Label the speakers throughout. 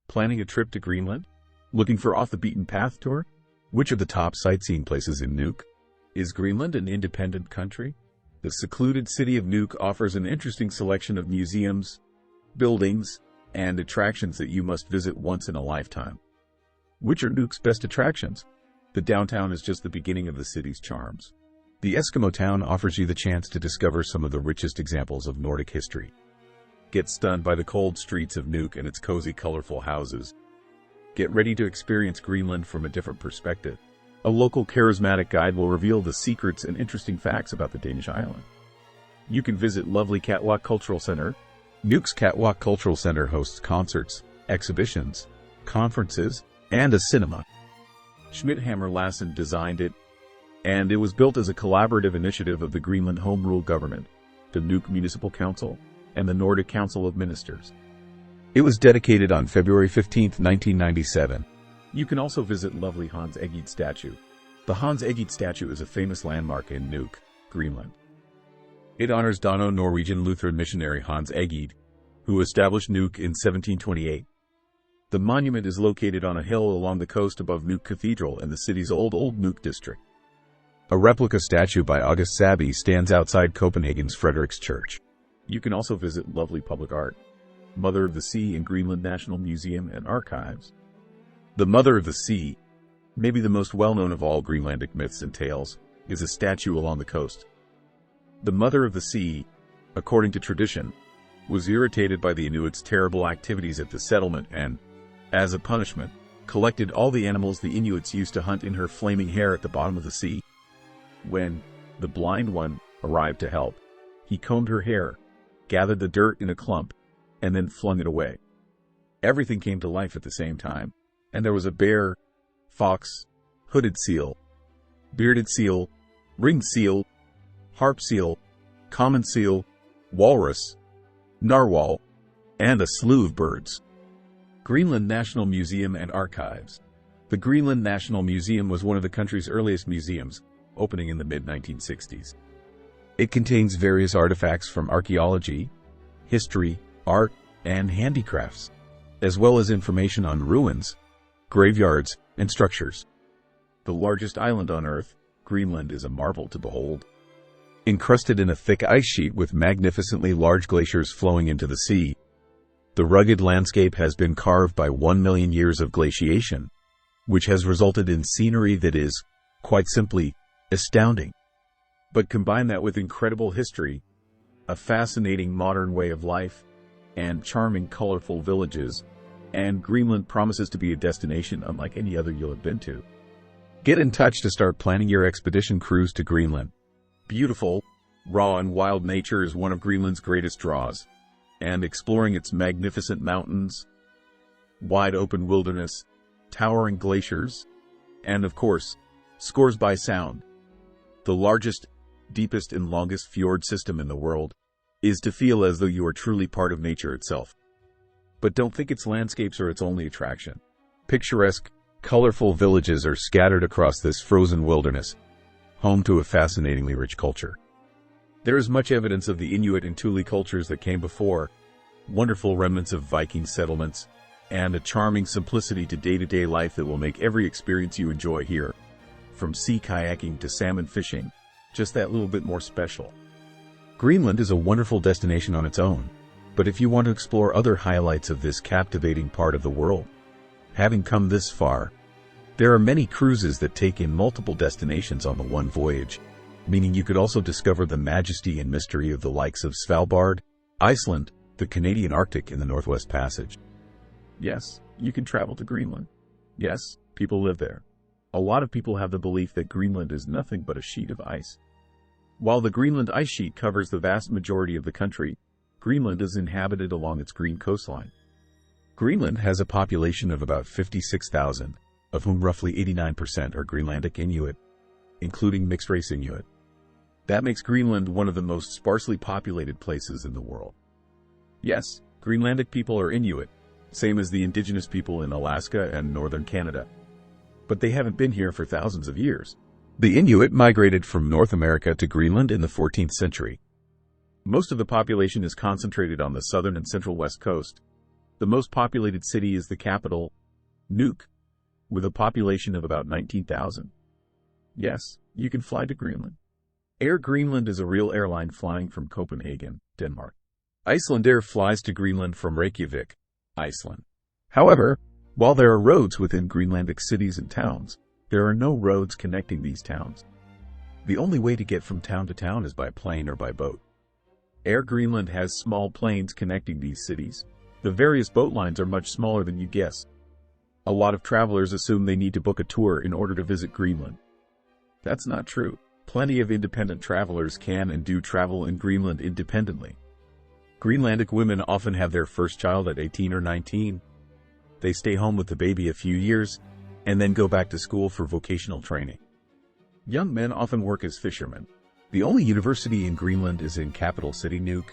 Speaker 1: Planning a trip to Greenland? Looking for off-the-beaten-path tour? Which are the top sightseeing places in Nuuk? Is Greenland an independent country? The secluded city of Nuuk offers an interesting selection of museums, buildings, and attractions that you must visit once in a lifetime. Which are Nuuk's best attractions? The downtown is just the beginning of the city's charms. The Eskimo town offers you the chance to discover some of the richest examples of Nordic history. Get stunned by the cold streets of Nuuk and its cozy, colorful houses. Get ready to experience Greenland from a different perspective. A local charismatic guide will reveal the secrets and interesting facts about the Danish island. You can visit lovely Catwalk Cultural Center. Nuuk's Catwalk Cultural Center hosts concerts, exhibitions, conferences, and a cinema. Schmidt-Hammer Lassen designed it, and it was built as a collaborative initiative of the Greenland Home Rule Government, the Nuuk Municipal Council, and the Nordic Council of Ministers. It was dedicated on February 15, 1997. You can also visit lovely Hans Egede statue. The Hans Egede statue is a famous landmark in Nuuk, Greenland. It honors Dano Norwegian Lutheran missionary Hans Egede, who established Nuuk in 1728. The monument is located on a hill along the coast above Nuuk Cathedral in the city's Old Nuuk district. A replica statue by August Saby stands outside Copenhagen's Frederiks Church. You can also visit lovely public art, Mother of the Sea and Greenland National Museum and Archives. The Mother of the Sea, maybe the most well-known of all Greenlandic myths and tales, is a statue along the coast. The Mother of the Sea, according to tradition, was irritated by the Inuits' terrible activities at the settlement and, as a punishment, collected all the animals the Inuits used to hunt in her flaming hair at the bottom of the sea. When the Blind One arrived to help, he combed her hair, gathered the dirt in a clump, and then flung it away. Everything came to life at the same time, and there was a bear, fox, hooded seal, bearded seal, ringed seal, harp seal, common seal, walrus, narwhal, and a slew of birds. Greenland National Museum and Archives. The Greenland National Museum was one of the country's earliest museums, opening in the mid-1960s. It contains various artifacts from archaeology, history, art, and handicrafts, as well as information on ruins, graveyards, and structures. The largest island on Earth, Greenland is a marvel to behold. Encrusted in a thick ice sheet with magnificently large glaciers flowing into the sea, the rugged landscape has been carved by 1 million years of glaciation, which has resulted in scenery that is, quite simply, astounding. But combine that with incredible history, a fascinating modern way of life, and charming, colorful villages, and Greenland promises to be a destination unlike any other you'll have been to. Get in touch to start planning your expedition cruise to Greenland. Beautiful, raw, and wild nature is one of Greenland's greatest draws, and exploring its magnificent mountains, wide open wilderness, towering glaciers, and of course, scores by sound, the largest, deepest, and longest fjord system in the world, is to feel as though you are truly part of nature itself. But don't think its landscapes are its only attraction. Picturesque, colorful villages are scattered across this frozen wilderness, home to a fascinatingly rich culture. There is much evidence of the Inuit and Thule cultures that came before, wonderful remnants of Viking settlements, and a charming simplicity to day-to-day life that will make every experience you enjoy here, from sea kayaking to salmon fishing, just that little bit more special. Greenland is a wonderful destination on its own, but if you want to explore other highlights of this captivating part of the world, having come this far, there are many cruises that take in multiple destinations on the one voyage, meaning you could also discover the majesty and mystery of the likes of Svalbard, Iceland, the Canadian Arctic, and the Northwest Passage. Yes, you can travel to Greenland. Yes, people live there. A lot of people have the belief that Greenland is nothing but a sheet of ice. While the Greenland ice sheet covers the vast majority of the country, Greenland is inhabited along its green coastline. Greenland has a population of about 56,000, of whom roughly 89% are Greenlandic Inuit, including mixed-race Inuit. That makes Greenland one of the most sparsely populated places in the world. Yes, Greenlandic people are Inuit, same as the indigenous people in Alaska and northern Canada. But they haven't been here for thousands of years. The Inuit migrated from North America to Greenland in the 14th century. Most of the population is concentrated on the southern and central west coast, The most populated city is the capital, Nuuk, with a population of about 19,000. Yes, you can fly to Greenland. Air Greenland is a real airline flying from Copenhagen, Denmark. Icelandair flies to Greenland from Reykjavik, Iceland. However, while there are roads within Greenlandic cities and towns, there are no roads connecting these towns. The only way to get from town to town is by plane or by boat. Air Greenland has small planes connecting these cities. The various boat lines are much smaller than you guess. A lot of travelers assume they need to book a tour in order to visit Greenland. That's not true. Plenty of independent travelers can and do travel in Greenland independently. Greenlandic women often have their first child at 18 or 19. They stay home with the baby a few years, and then go back to school for vocational training. Young men often work as fishermen. The only university in Greenland is in capital city Nuuk,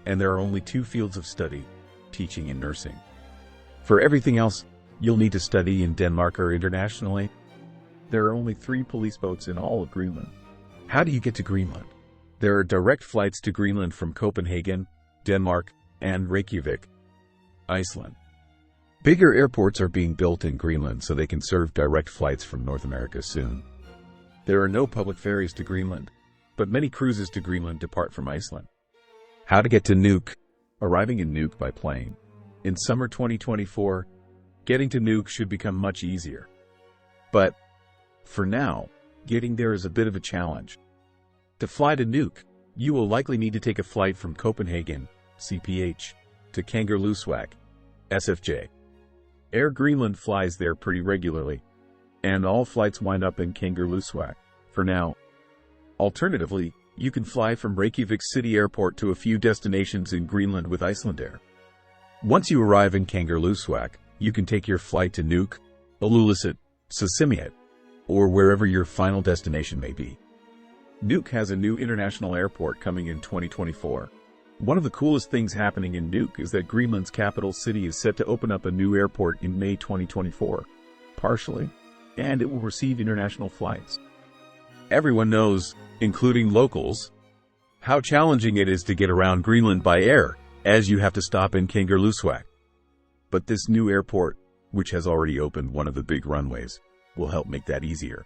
Speaker 1: and there are only 2 fields of study, teaching and nursing. For everything else, you'll need to study in Denmark or internationally. There are only 3 police boats in all of Greenland. How do you get to Greenland? There are direct flights to Greenland from Copenhagen, Denmark, and Reykjavik, Iceland. Bigger airports are being built in Greenland so they can serve direct flights from North America soon. There are no public ferries to Greenland, but many cruises to Greenland depart from Iceland. How to get to Nuuk? Arriving in Nuuk by plane. In summer 2024, getting to Nuuk should become much easier. But for now, getting there is a bit of a challenge. To fly to Nuuk, you will likely need to take a flight from Copenhagen, CPH, to Kangerlussuaq, SFJ. Air Greenland flies there pretty regularly, and all flights wind up in Kangerlussuaq, for now. Alternatively, you can fly from Reykjavik City Airport to a few destinations in Greenland with Icelandair. Once you arrive in Kangerlussuaq, you can take your flight to Nuuk, Ilulissat, Sisimiut, or wherever your final destination may be. Nuuk has a new international airport coming in 2024. One of the coolest things happening in Nuuk is that Greenland's capital city is set to open up a new airport in May 2024, partially, and it will receive international flights. Everyone knows, including locals, how challenging it is to get around Greenland by air, as you have to stop in Kangerlussuaq. But this new airport, which has already opened one of the big runways, will help make that easier.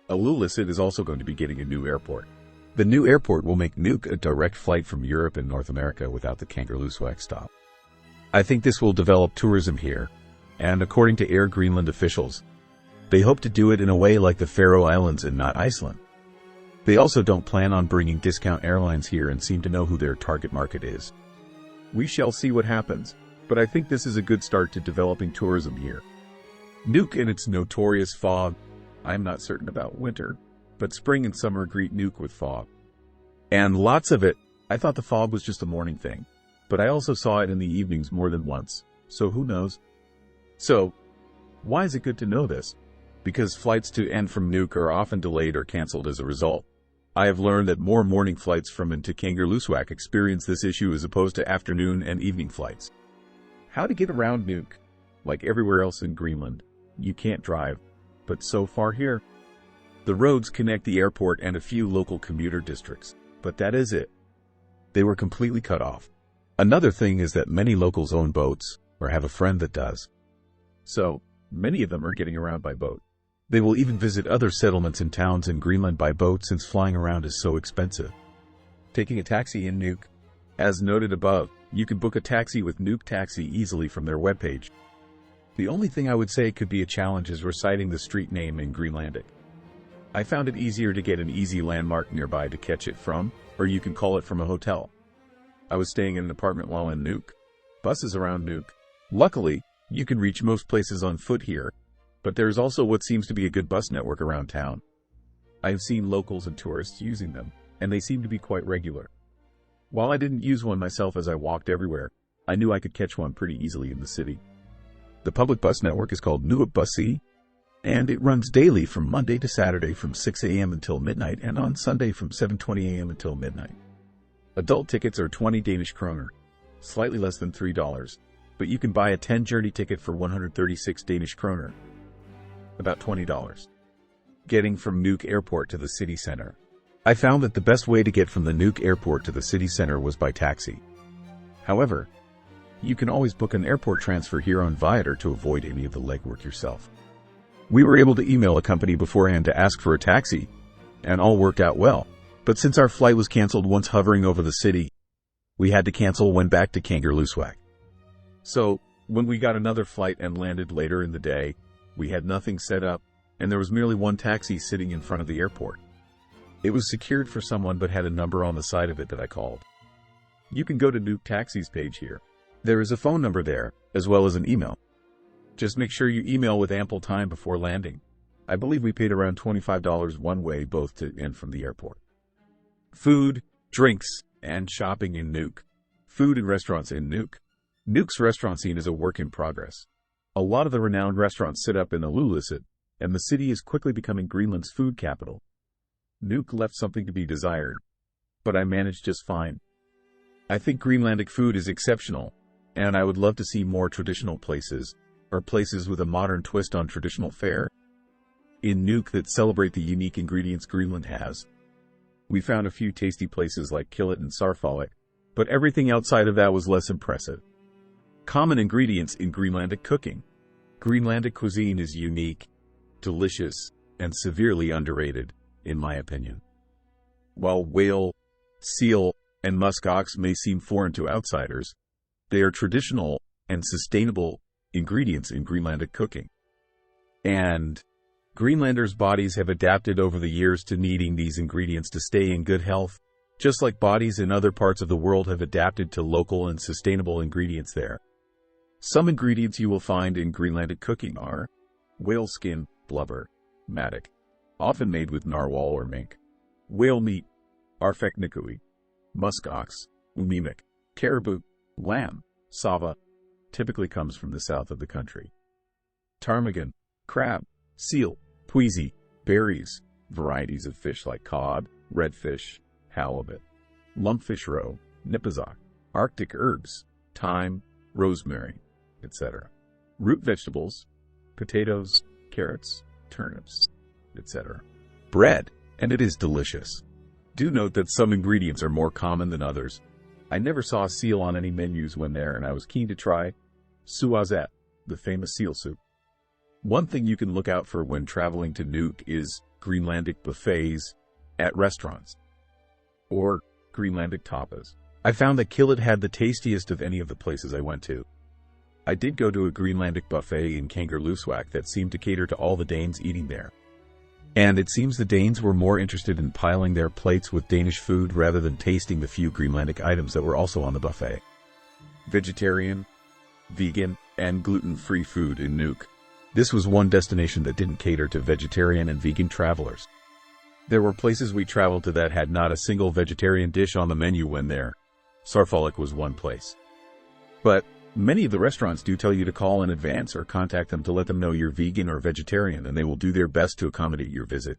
Speaker 1: Ilulissat is also going to be getting a new airport. The new airport will make Nuuk a direct flight from Europe and North America without the Kangerlussuaq stop. I think this will develop tourism here, and according to Air Greenland officials, they hope to do it in a way like the Faroe Islands and not Iceland. They also don't plan on bringing discount airlines here and seem to know who their target market is. We shall see what happens, but I think this is a good start to developing tourism here. Nuuk and its notorious fog. I am not certain about winter, but spring and summer greet Nuuk with fog. And lots of it. I thought the fog was just a morning thing, but I also saw it in the evenings more than once, so who knows? So, why is it good to know this? Because flights to and from Nuuk are often delayed or canceled as a result. I have learned that more morning flights from and to Kangerlussuaq experience this issue as opposed to afternoon and evening flights. How to get around Nuuk? Like everywhere else in Greenland, you can't drive, but so far here. The roads connect the airport and a few local commuter districts, but that is it. They were completely cut off. Another thing is that many locals own boats, or have a friend that does. So, many of them are getting around by boat. They will even visit other settlements and towns in Greenland by boat since flying around is so expensive. Taking a taxi in Nuuk. As noted above, you can book a taxi with Nuuk Taxi easily from their webpage. The only thing I would say could be a challenge is reciting the street name in Greenlandic. I found it easier to get an easy landmark nearby to catch it from, or you can call it from a hotel. I was staying in an apartment while in Nuuk. Buses around Nuuk. Luckily, you can reach most places on foot here, but there is also what seems to be a good bus network around town. I have seen locals and tourists using them, and they seem to be quite regular. While I didn't use one myself as I walked everywhere, I knew I could catch one pretty easily in the city. The public bus network is called Nuuk Bussi, and it runs daily from Monday to Saturday from 6 a.m. until midnight and on Sunday from 7:20 a.m. until midnight. Adult tickets are 20 Danish kroner, slightly less than $3, but you can buy a 10-journey ticket for 136 Danish kroner, about $20. Getting from Nuuk Airport to the city center. I found that the best way to get from the Nuuk Airport to the city center was by taxi. However, You can always book an airport transfer here on Viator to avoid any of the legwork yourself. We were able to email a company beforehand to ask for a taxi, and all worked out well. But since our flight was canceled once hovering over the city, we had to cancel when back to Kangerlussuaq. So, when we got another flight and landed later in the day, we had nothing set up, and there was merely one taxi sitting in front of the airport. It was secured for someone but had a number on the side of it that I called. You can go to Nuuk Taxis page here. There is a phone number there, as well as an email. Just make sure you email with ample time before landing. I believe we paid around $25 one way both to and from the airport. Food, drinks, and shopping in Nuuk. Food and restaurants in Nuuk. Nuuk's restaurant scene is a work in progress. A lot of the renowned restaurants sit up in Ilulissat, and the city is quickly becoming Greenland's food capital. Nuuk left something to be desired, but I managed just fine. I think Greenlandic food is exceptional, and I would love to see more traditional places, or places with a modern twist on traditional fare, in Nuuk that celebrate the unique ingredients Greenland has. We found a few tasty places like Killet and Sarfalik, but everything outside of that was less impressive. Common ingredients in Greenlandic cooking. Greenlandic cuisine is unique, delicious, and severely underrated, in my opinion. While whale, seal, and musk ox may seem foreign to outsiders, they are traditional and sustainable ingredients in Greenlandic cooking. And Greenlanders' bodies have adapted over the years to needing these ingredients to stay in good health, just like bodies in other parts of the world have adapted to local and sustainable ingredients there. Some ingredients you will find in Greenlandic cooking are whale skin, blubber, mattock, often made with narwhal or mink, whale meat, arfeknikui, musk ox, umimik, caribou, lamb, sava, typically comes from the south of the country, ptarmigan, crab, seal, puisi, berries, varieties of fish like cod, redfish, halibut, lumpfish roe, nipazak, Arctic herbs, thyme, rosemary, etc. Root vegetables, potatoes, carrots, turnips, etc. Bread, and it is delicious. Do note that some ingredients are more common than others. I never saw seal on any menus when there, and I was keen to try suazet, the famous seal soup. One thing you can look out for when traveling to Nuuk is Greenlandic buffets at restaurants, or Greenlandic tapas. I found that Killet had the tastiest of any of the places I went to. I did go to a Greenlandic buffet in Kangerlussuaq that seemed to cater to all the Danes eating there. And it seems the Danes were more interested in piling their plates with Danish food rather than tasting the few Greenlandic items that were also on the buffet. Vegetarian, vegan, and gluten-free food in Nuuk. This was one destination that didn't cater to vegetarian and vegan travelers. There were places we traveled to that had not a single vegetarian dish on the menu when there. Sarfalik was one place. But many of the restaurants do tell you to call in advance or contact them to let them know you're vegan or vegetarian, and they will do their best to accommodate your visit.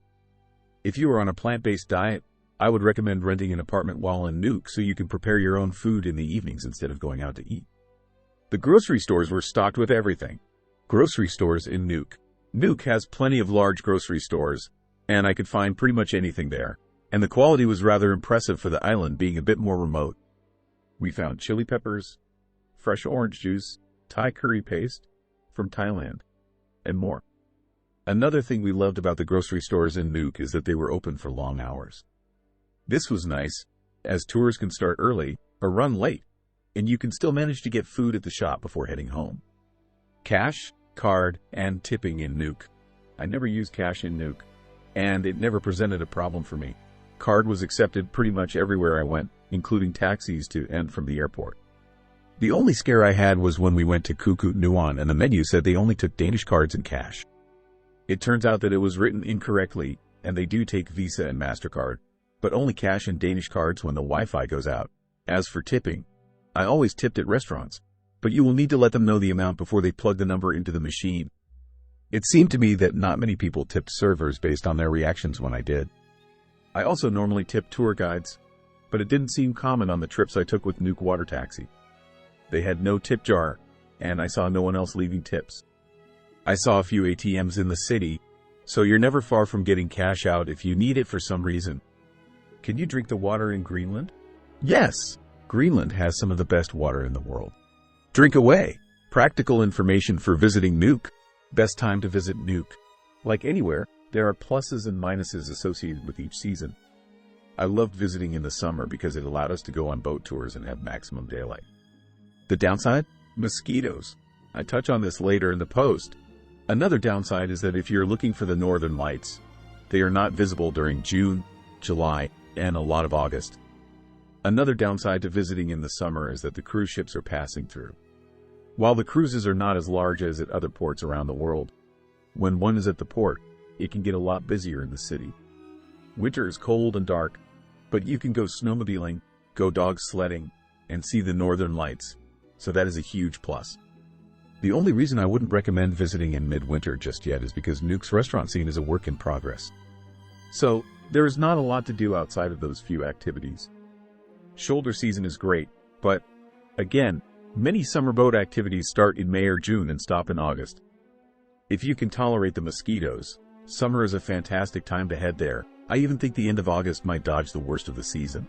Speaker 1: If you are on a plant-based diet, I would recommend renting an apartment while in Nuuk so you can prepare your own food in the evenings instead of going out to eat. The grocery stores were stocked with everything. Grocery stores in Nuuk. Nuuk has plenty of large grocery stores, and I could find pretty much anything there, and the quality was rather impressive for the island being a bit more remote. We found chili peppers, fresh orange juice, Thai curry paste from Thailand, and more. Another thing we loved about the grocery stores in Nuuk is that they were open for long hours. This was nice, as tours can start early or run late, and you can still manage to get food at the shop before heading home. Cash, card, and tipping in Nuuk. I never used cash in Nuuk, and it never presented a problem for me. Card was accepted pretty much everywhere I went, including taxis to and from the airport. The only scare I had was when we went to Nuuk Nuon and the menu said they only took Danish cards and cash. It turns out that it was written incorrectly, and they do take Visa and MasterCard, but only cash and Danish cards when the Wi-Fi goes out. As for tipping, I always tipped at restaurants, but you will need to let them know the amount before they plug the number into the machine. It seemed to me that not many people tipped servers based on their reactions when I did. I also normally tip tour guides, but it didn't seem common on the trips I took with Nuuk Water Taxi. They had no tip jar, and I saw no one else leaving tips. I saw a few ATMs in the city, so you're never far from getting cash out if you need it for some reason. Can you drink the water in Greenland? Yes! Greenland has some of the best water in the world. Drink away. Practical information for visiting Nuuk. Best time to visit Nuuk. Like anywhere, there are pluses and minuses associated with each season. I loved visiting in the summer because it allowed us to go on boat tours and have maximum daylight. The downside? Mosquitoes. I touch on this later in the post. Another downside is that if you're looking for the northern lights, they are not visible during June, July, and a lot of August. Another downside to visiting in the summer is that the cruise ships are passing through. While the cruises are not as large as at other ports around the world, when one is at the port, it can get a lot busier in the city. Winter is cold and dark, but you can go snowmobiling, go dog sledding, and see the northern lights, so that is a huge plus. The only reason I wouldn't recommend visiting in midwinter just yet is because Nuuk's restaurant scene is a work in progress. So, there is not a lot to do outside of those few activities. Shoulder season is great, but, again, many summer boat activities start in May or June and stop in August. If you can tolerate the mosquitoes, summer is a fantastic time to head there. I even think the end of August might dodge the worst of the season.